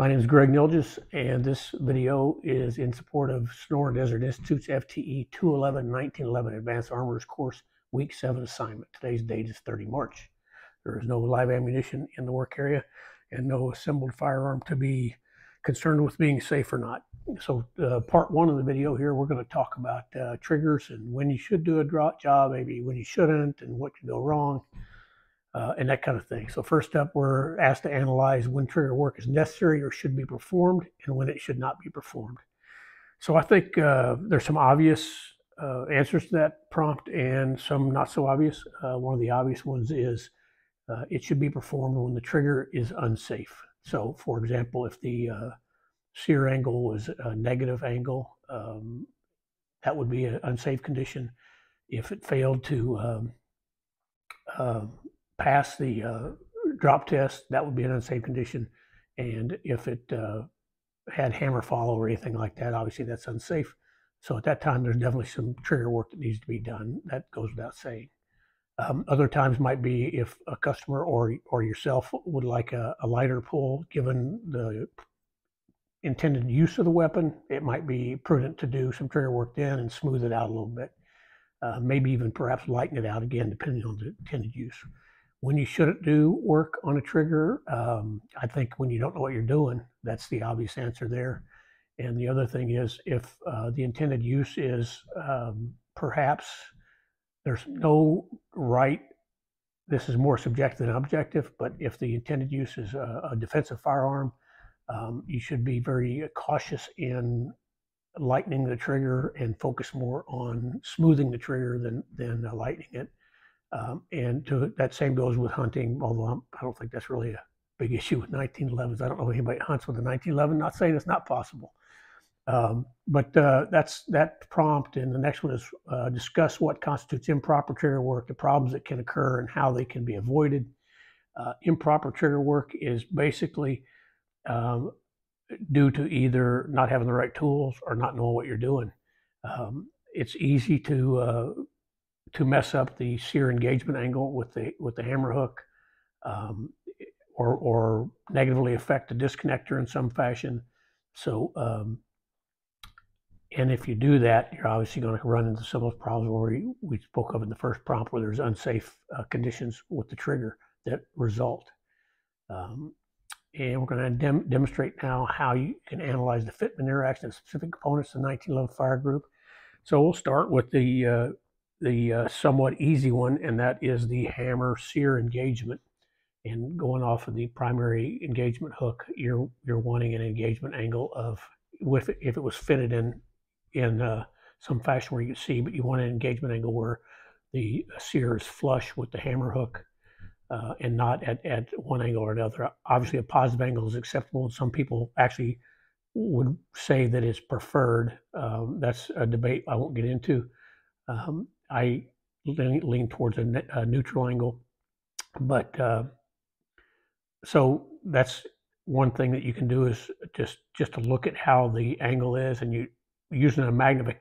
My name is Greg Nilges, and this video is in support of Sonoran Desert Institute's FTE 211-1911 Advanced Armorers Course Week 7 assignment. Today's date is 30 March. There is no live ammunition in the work area and no assembled firearm to be concerned with being safe or not. So part one of the video here, we're going to talk about triggers and when you should do a drop job, maybe when you shouldn't, and what can go wrong. And that kind of thing. So first up, we're asked to analyze when trigger work is necessary or should be performed and when it should not be performed. So I think there's some obvious answers to that prompt and some not so obvious. One of the obvious ones is it should be performed when the trigger is unsafe. So for example, if the sear angle was a negative angle, that would be an unsafe condition. If it failed to pass the drop test, that would be an unsafe condition. And if it had hammer follow or anything like that, obviously that's unsafe. So at that time, there's definitely some trigger work that needs to be done. That goes without saying. Other times might be if a customer or yourself would like a lighter pull, given the intended use of the weapon, it might be prudent to do some trigger work then and smooth it out a little bit. Maybe even perhaps lighten it out again, depending on the intended use. When you shouldn't do work on a trigger, I think when you don't know what you're doing, that's the obvious answer there. And the other thing is if the intended use is perhaps there's no right, this is more subjective than objective, but if the intended use is a defensive firearm, you should be very cautious in lightening the trigger and focus more on smoothing the trigger than lightening it. And that same goes with hunting, although I don't think that's really a big issue with 1911s. I don't know if anybody hunts with a 1911, not saying it's not possible. But that's that prompt. And the next one is discuss what constitutes improper trigger work, the problems that can occur and how they can be avoided. Improper trigger work is basically due to either not having the right tools or not knowing what you're doing. It's easy to mess up the sear engagement angle with the hammer hook, or negatively affect the disconnector in some fashion. So, and if you do that, you're obviously going to run into some of those problems where we spoke of in the first prompt, where there's unsafe conditions with the trigger that result. And we're going to demonstrate now how you can analyze the fitment interaction of specific components of the 1911 fire group. So we'll start with the somewhat easy one, and that is the hammer sear engagement. And going off of the primary engagement hook, you're wanting an engagement angle of, if it was fitted in some fashion where you can see, but you want an engagement angle where the sear is flush with the hammer hook, and not at one angle or another. Obviously, a positive angle is acceptable, and some people actually would say that it's preferred. That's a debate I won't get into. I lean towards a neutral angle, but so that's one thing that you can do, is just to look at how the angle is, and you using a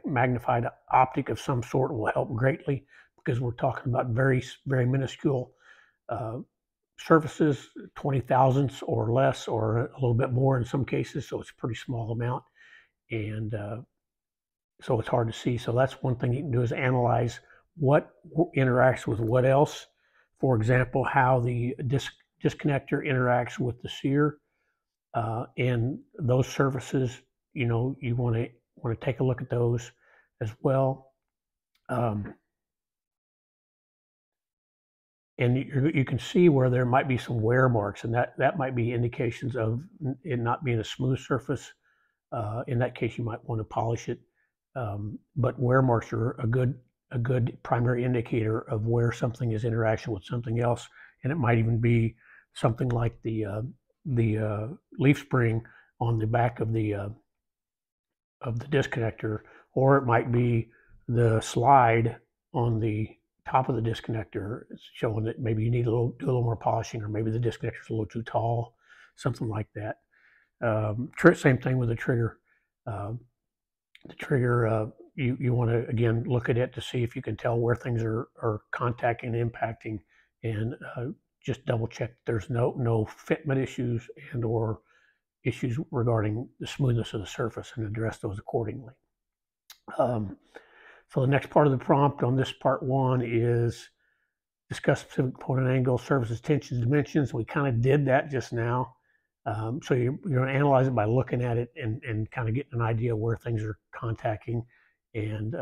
magnified optic of some sort will help greatly, because we're talking about very, very minuscule surfaces, 20 thousandths or less, or a little bit more in some cases. So it's a pretty small amount, and so it's hard to see. So that's one thing you can do, is analyze what interacts with what else. For example, how the disconnector interacts with the sear, and those surfaces. You want to take a look at those as well. And you can see where there might be some wear marks, and that might be indications of it not being a smooth surface. In that case, you might want to polish it. But wear marks are a good primary indicator of where something is interaction with something else, and it might even be something like the leaf spring on the back of the disconnector, or it might be the slide on the top of the disconnector. It's showing that maybe you need do a little more polishing, or maybe the disconnector is a little too tall, something like that. Same thing with the trigger. The trigger, you want to, again, look at it to see if you can tell where things are contacting and impacting, and just double check there's no fitment issues and or issues regarding the smoothness of the surface and address those accordingly. So the next part of the prompt on this part 1 is discuss specific component angles, surfaces, tensions, dimensions. We kind of did that just now. So you're going to analyze it by looking at it and kind of getting an idea of where things are contacting, and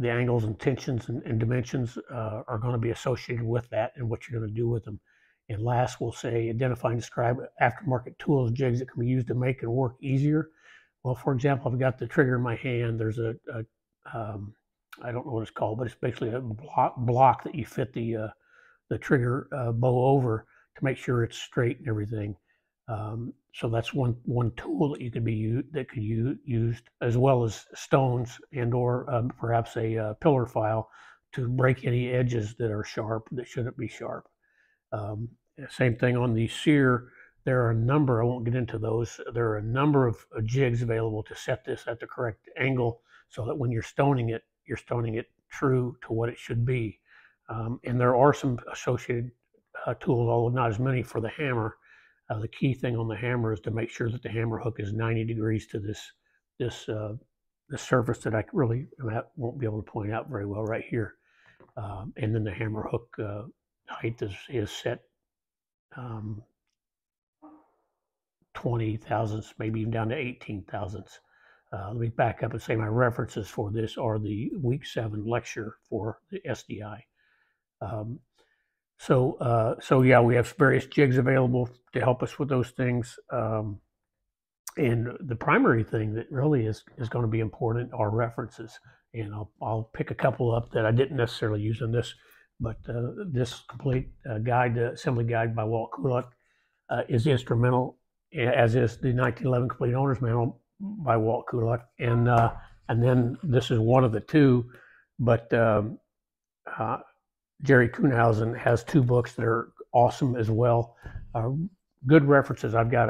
the angles and tensions and dimensions are going to be associated with that and what you're going to do with them. And last, we'll say identify and describe aftermarket tools, jigs that can be used to make and work easier. Well, for example, I've got the trigger in my hand. There's I don't know what it's called, but it's basically a block that you fit the trigger bow over to make sure it's straight and everything. So that's one tool that could be used, as well as stones and or perhaps a pillar file to break any edges that are sharp that shouldn't be sharp. Same thing on the sear. There are a number, I won't get into those, there are a number of jigs available to set this at the correct angle so that when you're stoning it true to what it should be. And there are some associated tools, although not as many, for the hammer. The key thing on the hammer is to make sure that the hammer hook is 90 degrees to this surface that I really won't be able to point out very well right here. And then the hammer hook height is set 20 thousandths, maybe even down to 18 thousandths. Let me back up and say my references for this are the week 7 lecture for the SDI. So yeah, we have various jigs available to help us with those things. And the primary thing that really is going to be important are references. And I'll pick a couple up that I didn't necessarily use in this, but this complete assembly guide by Walt Kulak is instrumental, as is the 1911 Complete Owner's Manual by Walt Kulak. And then this is one of the two, but Jerry Kuhnhausen has 2 books that are awesome as well. Good references. I've got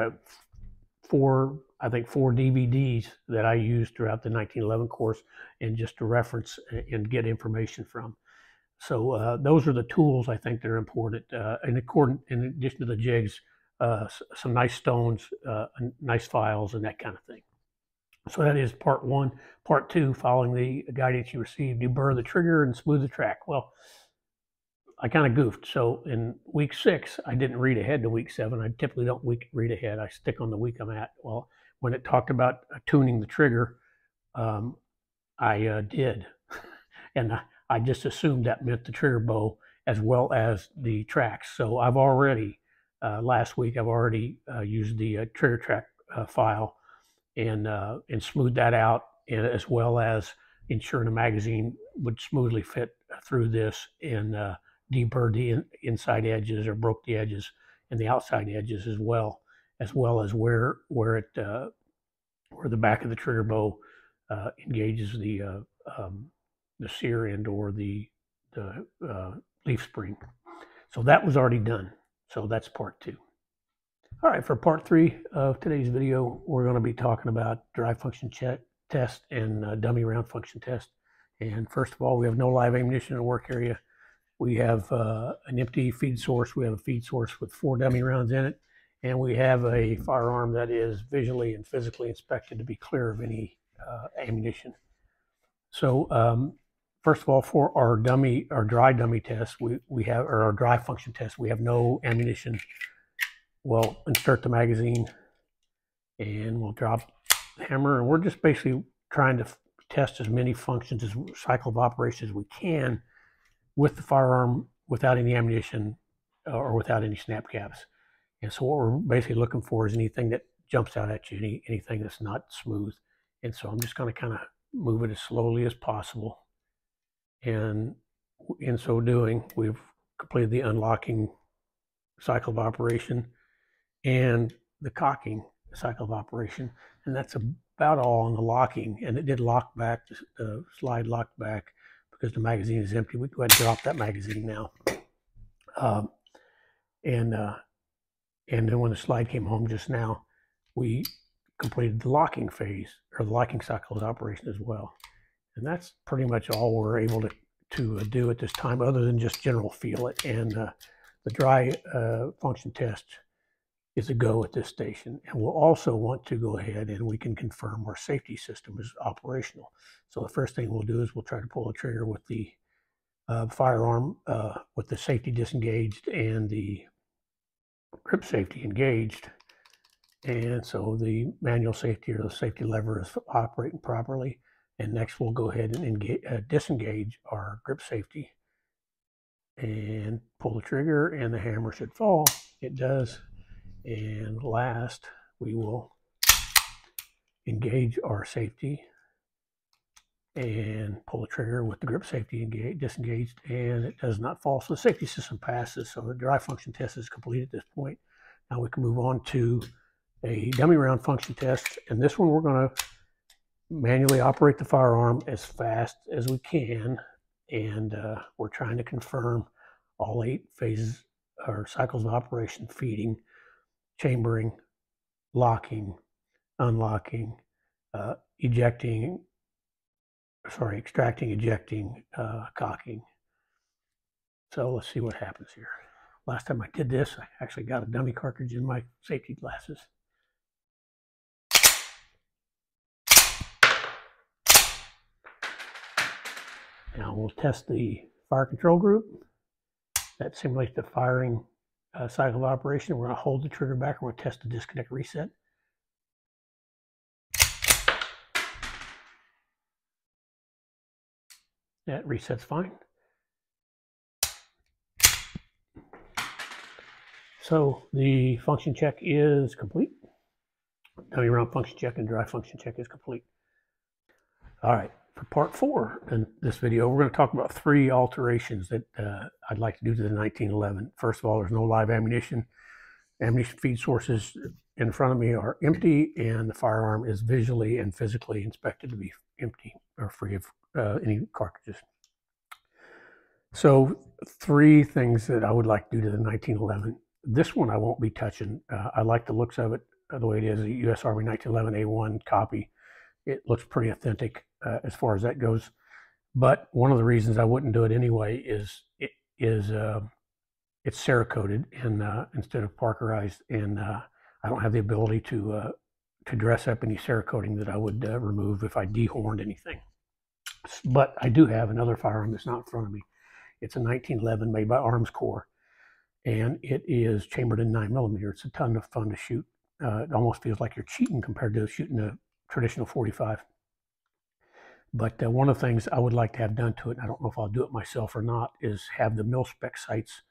4 DVDs that I used throughout the 1911 course, and just to reference and get information from. So those are the tools I think that are important. In addition to the jigs, some nice stones, nice files, and that kind of thing. So that is part 1. Part 2, following the guidance you received, deburr the trigger and smooth the track. Well, I kind of goofed. So in week 6, I didn't read ahead to week 7. I typically don't read ahead. I stick on the week I'm at. Well, when it talked about tuning the trigger, I did. And I just assumed that meant the trigger bow as well as the tracks. So I've already, last week, I've already used the trigger track file and smoothed that out, and as well as ensuring the magazine would smoothly fit through this, and deburred the inside edges, or broke the edges and the outside edges, as well as where the back of the trigger bow engages the sear end or the leaf spring. So that was already done. So that's part 2. All right, for part 3 of today's video, we're going to be talking about drive function test and dummy round function test. And first of all, we have no live ammunition in the work area. We have an empty feed source. We have a feed source with 4 dummy rounds in it. And we have a firearm that is visually and physically inspected to be clear of any ammunition. So first of all, for our dry dummy test, or our dry function test, we have no ammunition. We'll insert the magazine and we'll drop the hammer, and we're just basically trying to test as many functions as cycle of operation as we can with the firearm without any ammunition or without any snap caps. And so what we're basically looking for is anything that jumps out at you, anything that's not smooth. And so I'm just going to kind of move it as slowly as possible. And in so doing, we've completed the unlocking cycle of operation and the cocking cycle of operation. And that's about all on the locking. And it did lock back, the slide locked back because the magazine is empty. We go ahead and drop that magazine now. And then when the slide came home just now, we completed the locking phase, or the locking cycle of operation as well. And that's pretty much all we're able to do at this time, other than just general feel it. And the dry function test is a go at this station. And we'll also want to go ahead and we can confirm our safety system is operational. So the first thing we'll do is we'll try to pull the trigger with the firearm with the safety disengaged and the grip safety engaged. And so the manual safety or the safety lever is operating properly. And next we'll go ahead and disengage our grip safety and pull the trigger, and the hammer should fall. It does. And last, we will engage our safety and pull the trigger with the grip safety disengaged, and it does not fall. So the safety system passes. So the dry function test is complete at this point. Now we can move on to a dummy round function test. And this one we're going to manually operate the firearm as fast as we can. And we're trying to confirm all 8 phases or cycles of operation: feeding, chambering, locking, unlocking, extracting, ejecting, cocking. So let's see what happens here. Last time I did this, I actually got a dummy cartridge in my safety glasses. Now we'll test the fire control group. That simulates the firing cycle of operation. We're going to hold the trigger back and we're going to test the disconnect reset. That resets fine. So the function check is complete. Dummy round function check and dry function check is complete. All right, for part 4 in this video, we're going to talk about 3 alterations that I'd like to do to the 1911. First of all, there's no live ammunition. Ammunition feed sources in front of me are empty, and the firearm is visually and physically inspected to be empty or free of any cartridges. So 3 things that I would like to do to the 1911. This one I won't be touching. I like the looks of it the way it is, a U.S. Army 1911 A1 copy. It looks pretty authentic as far as that goes. But one of the reasons I wouldn't do it anyway is it's Cerakoted and instead of Parkerized, and I don't have the ability to dress up any Cerakoting that I would remove if I dehorned anything. But I do have another firearm that's not in front of me. It's a 1911 made by Arms Corps, and it is chambered in 9mm. It's a ton of fun to shoot. It almost feels like you're cheating compared to shooting a traditional 45. But one of the things I would like to have done to it, and I don't know if I'll do it myself or not, is have the mil-spec sights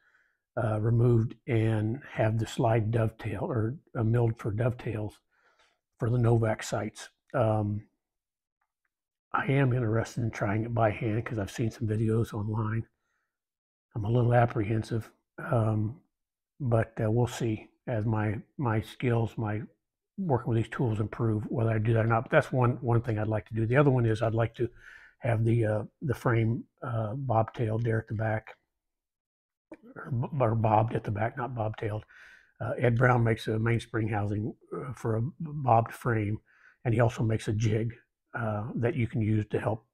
removed and have the slide dovetail or milled for dovetails for the Novak sights. I am interested in trying it by hand because I've seen some videos online. I'm a little apprehensive, but we'll see as my skills, my working with these tools improve, whether I do that or not. But that's one thing I'd like to do. The other one is I'd like to have the frame bobtailed there at the back, or bobbed at the back, not bobtailed. Ed Brown makes a mainspring housing for a bobbed frame, and he also makes a jig that you can use to help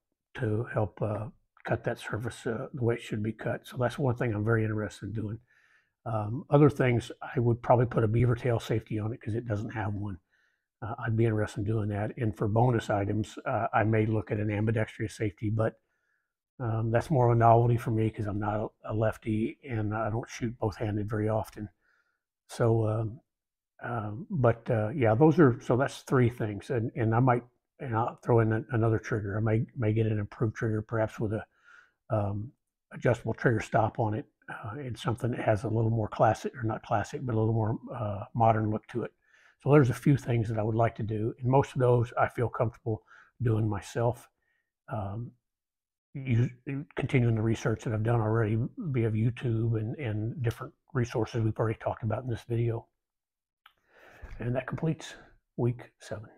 cut that surface the way it should be cut. So that's one thing I'm very interested in doing. Other things, I would probably put a beaver tail safety on it because it doesn't have one. I'd be interested in doing that. And for bonus items, I may look at an ambidextrous safety, but that's more of a novelty for me because I'm not a lefty and I don't shoot both-handed very often. So, yeah, so that's 3 things. And I might, and I'll throw in another trigger. I may get an improved trigger, perhaps with a adjustable trigger stop on it. And something that has a little more classic, or not classic, but a little more modern look to it. So there's a few things that I would like to do, and most of those I feel comfortable doing myself. Continuing the research that I've done already via YouTube and different resources we've already talked about in this video. And that completes week 7.